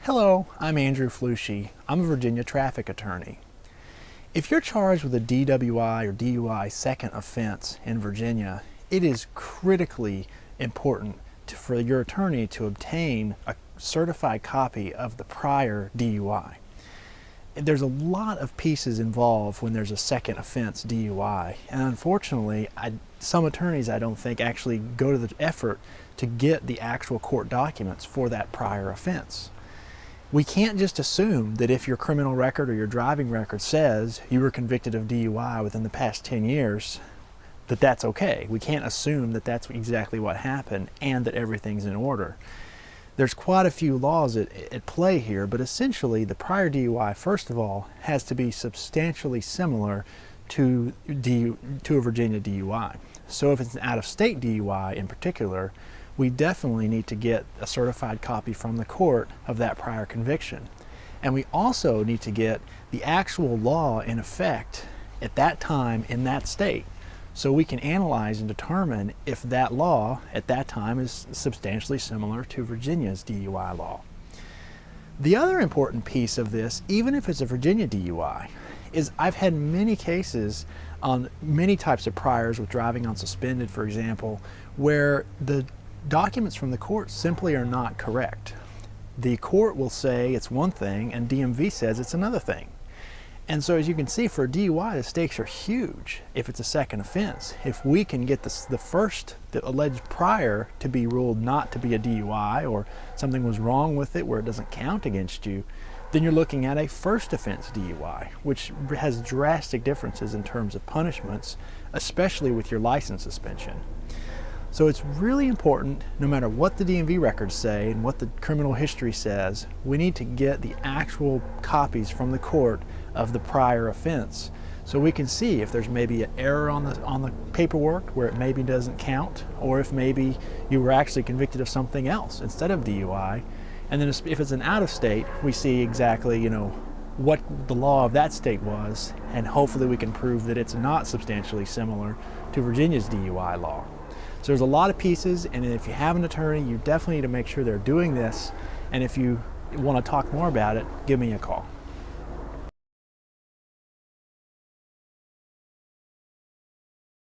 Hello, I'm Andrew Flushy. I'm a Virginia traffic attorney. If you're charged with a DWI or DUI second offense in Virginia, it is critically important for your attorney to obtain a certified copy of the prior DUI. There's a lot of pieces involved when there's a second offense DUI, and unfortunately some attorneys I don't think actually go to the effort to get the actual court documents for that prior offense. We can't just assume that if your criminal record or your driving record says you were convicted of DUI within the past 10 years, that that's okay. We can't assume that that's exactly what happened and that everything's in order. There's quite a few laws at play here, but essentially the prior DUI, first of all, has to be substantially similar to a Virginia DUI. So if it's an out-of-state DUI in particular, we definitely need to get a certified copy from the court of that prior conviction. And we also need to get the actual law in effect at that time in that state, so we can analyze and determine if that law at that time is substantially similar to Virginia's DUI law. The other important piece of this, even if it's a Virginia DUI, is I've had many cases on many types of priors with driving on suspended, for example, where the documents from the court simply are not correct. The court will say it's one thing and DMV says it's another thing. And so as you can see, for a DUI, the stakes are huge if it's a second offense. If we can get the alleged prior to be ruled not to be a DUI, or something was wrong with it where it doesn't count against you, then you're looking at a first offense DUI, which has drastic differences in terms of punishments, especially with your license suspension. So it's really important, no matter what the DMV records say and what the criminal history says, we need to get the actual copies from the court of the prior offense, so we can see if there's maybe an error on the paperwork where it maybe doesn't count, or if maybe you were actually convicted of something else instead of DUI. And then if it's an out-of-state, we see exactly what the law of that state was, and hopefully we can prove that it's not substantially similar to Virginia's DUI law. So there's a lot of pieces, and if you have an attorney, you definitely need to make sure they're doing this. And if you want to talk more about it, give me a call.